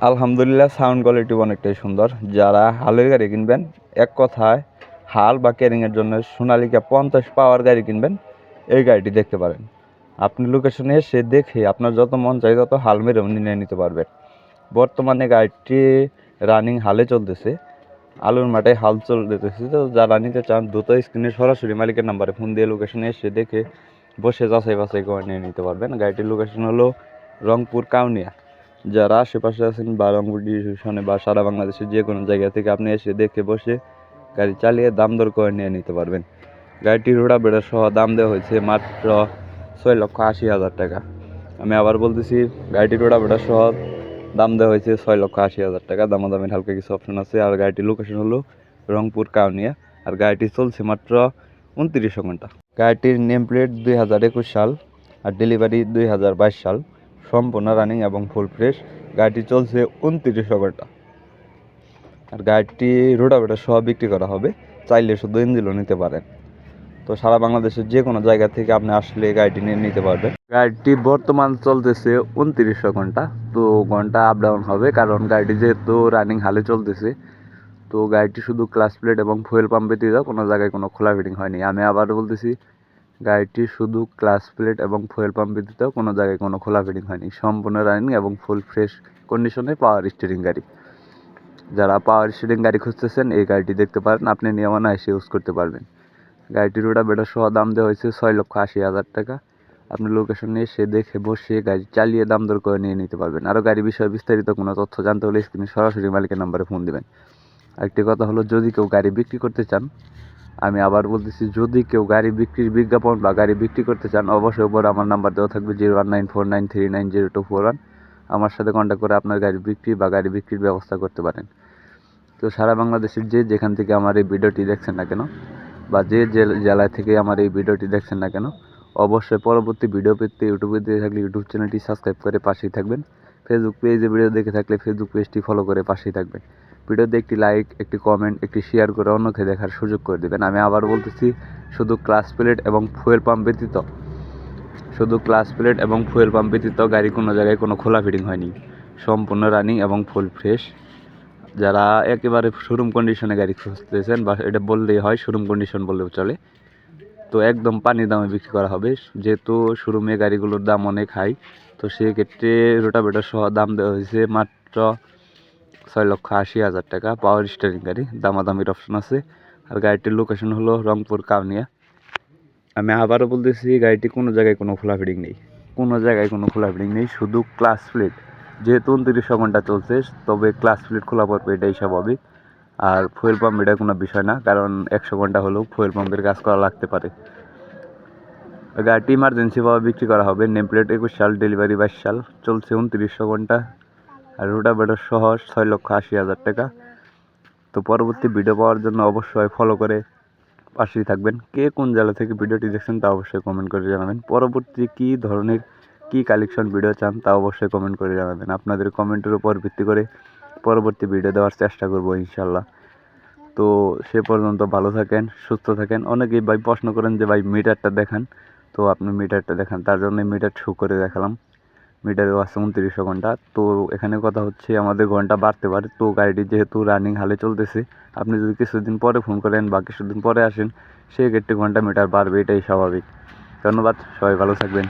আলহামদুলিল্লাহ, sound quality অনেকটাই সুন্দর। যারা হালের গাড়ি কিনবেন, এক কথায় হাল বা ক্যারিংয়ের জন্য সোনালিকা 50 পাওয়ার গাড়ি কিনবেন, এই গাড়িটি দেখতে পারেন। আপনি লোকেশনে এসে দেখে আপনার যত মন চাই তত হাল মেরেও নিয়ে নিতে পারবেন। বর্তমানে গাড়িটি রানিং হালে চলতেছে, আলুর মাঠে হাল চলতেছে। তো যারা নিতে চান দ্রুত স্ক্রিনে সরাসরি মালিকের নাম্বারে ফোন দিয়ে লোকেশনে এসে দেখে বসে যাচাই বাছাই করে নিয়ে নিতে পারবেন। গাড়িটির লোকেশন হলো রংপুর কাউনিয়া। যারা আশেপাশে আছেন বা রংপুর ডিভিশনে বা সারা বাংলাদেশের যে কোনো জায়গা থেকে আপনি এসে দেখে বসে গাড়ি চালিয়ে দাম দর করে নিয়ে নিতে পারবেন। গাড়িটির রোডা বেড়া সহ দাম দেওয়া হয়েছে মাত্র 6,80,000 টাকা। আমি আবার বলতেছি, গাড়িটির রোডা বেড়া সহ দাম দেওয়া হয়েছে 6,80,000 টাকা। দামাদামির হালকা কিছু অপশন আছে। আর গাড়িটির লোকেশন হলো রংপুর কাউনিয়া। আর গাড়িটি চলছে মাত্র 29 ঘন্টা। গাড়িটির নেম প্লেট 2021 সাল আর ডেলিভারি 2022 সাল। সম্পূর্ণ রানিং এবং ফুল ফ্রেশ। গাড়িটি চলছে 29 ঘন্টা। আর গাড়িটি রোটাভেটার সহ বিক্রি করা হবে, চাইলে শুধু ইঞ্জিনও নিতে পারেন। তো সারা বাংলাদেশের যে কোনো জায়গা থেকে আপনি আসলে গাড়িটি নিয়ে নিতে পারবেন। গাড়িটি বর্তমান চলতেছে 29 ঘন্টা। তো ঘন্টা আপ ডাউন হবে, কারণ গাড়িটি যেহেতু রানিং হালে চলতেছে। তো গাড়িটি শুধু ক্লাচ প্লেট এবং ফুয়েল পাম্প ব্যতীত কোনো জায়গায় কোনো খোলা ফিটিং হয়নি। আমি আবার বলতেছি, গাড়িটি শুধু ক্লাচ প্লেট এবং ফুয়েল পাম্প ব্যতীত কোনো জায়গায় কোনো খোলা ফিটিং হয়নি। সম্পূর্ণ রানিং এবং ফুল ফ্রেশ কন্ডিশনে পাওয়ার স্টিয়ারিং গাড়ি। যারা পাওয়ার স্টিয়ারিং গাড়ি খুঁজতেছেন, এই গাড়িটি দেখতে পারেন, আপনি নিয়ে এসে ইউজ করতে পারবেন। গাড়িটির রোডা বেটার সহ দাম দেওয়া হয়েছে 6,80,000 টাকা। আপনি লোকেশনে এসে দেখে বসে গাড়ি চালিয়ে দাম দর করে নিয়ে নিতে পারবেন। আরও গাড়ি বিষয়ে বিস্তারিত কোনো তথ্য জানতে হলে স্ক্রিনে সরাসরি মালিকের নাম্বারে ফোন দেবেন। আরেকটি কথা হলো, যদি কেউ গাড়ি বিক্রি করতে চান, আমি আবার বলতেছি, যদি কেউ গাড়ি বিক্রির বিজ্ঞাপন বা গাড়ি বিক্রি করতে চান, অবশ্যই উপর আমার নাম্বার দেওয়া থাকবে 019493902441। আমার সাথে কন্ট্যাক্ট করে আপনার গাড়ি বিক্রি বা গাড়ি বিক্রির ব্যবস্থা করতে পারেন। তো সারা বাংলাদেশের যেখান থেকে আমার এই ভিডিওটি দেখছেন না কেন, বা যে জেলা থেকে আমার এই ভিডিওটি দেখছেন না কেন, অবশ্যই পরবর্তী ভিডিও পেতে ইউটিউবে দিয়ে থাকলে ইউটিউব চ্যানেলটি সাবস্ক্রাইব করে পাশেই থাকবেন। ফেসবুক পেজে ভিডিও দেখে থাকলে ফেসবুক পেজটি ফলো করে পাশেই থাকবেন। ভিডিওতে একটি লাইক, একটি কমেন্ট, একটি শেয়ার করে অন্যকে দেখার সুযোগ করে দেবেন। আমি আবার বলতেছি, শুধু ক্লাচ প্লেট এবং ফুয়েল পাম্প ব্যতীত গাড়ি কোনো জায়গায় কোনো খোলা ফিটিং হয়নি। সম্পূর্ণ রানিং এবং ফুল ফ্রেশ। যারা একেবারে শোরুম কন্ডিশনে গাড়ি খুঁজতেছেন, বা এটা বললেই হয় শোরুম কন্ডিশন বললেও চলে, তো একদম পানির দামে বিক্রি করা হবে। যেহেতু শোরুমে গাড়িগুলোর দাম অনেক হাই, তো সেক্ষেত্রে রোটাভেটার সহ দাম দেওয়া হয়েছে মাত্র 6,80,000 টাকা। পাওয়ার স্টিয়ারিং গাড়ি, দামাদামির অপশন আছে। আর গাড়িটির লোকেশন হলো রংপুর কাউনিয়া। আমি আবারও বলতেছি, গাড়িটি কোনো জায়গায় কোনো খোলা ফিটিং নেই, শুধু ক্লাচ প্লেট। যেহেতু 29 ঘন্টা চলছে, তবে ক্লাচ প্লেট খোলা পড়বে, এটাই স্বাভাবিক। আর ফুয়েল পাম্প এটা কোনো বিষয় না, কারণ 100 ঘন্টা হলেও ফুয়েল পাম্পের কাজ করা লাগতে পারে। গাড়িটি ইমার্জেন্সিভাবে বিক্রি করা হবে। নেম প্লেট 21 সাল, ডেলিভারি 22 সাল, চলছে 29 ঘন্টা। আর রোটাভেটার সহ 6,80,000 টাকা। তো পরবর্তী ভিডিও পাওয়ার জন্য অবশ্যই ফলো করে পাশেই থাকবেন। কে কোন জেলা থেকে ভিডিওটি দেখছেন তা অবশ্যই কমেন্ট করে জানাবেন। পরবর্তী কী ধরনের কালেকশন ভিডিও চান তা অবশ্যই কমেন্ট করে জানাবেন। আপনাদের কমেন্টের উপর ভিত্তি করে পরবর্তী ভিডিও দেওয়ার চেষ্টা করব ইনশাল্লাহ। তো সে পর্যন্ত ভালো থাকেন, সুস্থ থাকেন। অনেকেই ভাই প্রশ্ন করেন যে ভাই মিটারটা দেখান, তো আপনি মিটারটা দেখান, তার জন্য মিটার শো করে দেখালাম। মিটারেও আছে 29 ঘন্টা। তো এখানে কথা হচ্ছে, আমাদের ঘন্টা বাড়তে পারে। তো গাড়িটি যেহেতু রানিং হালে চলতেছে, আপনি যদি কিছুদিন পরে ফোন করেন বা কিছুদিন পরে আসেন, সেক্ষেত্রে ঘন্টা মিটার বাড়বে, এটাই স্বাভাবিক। ধন্যবাদ, সবাই ভালো থাকবেন।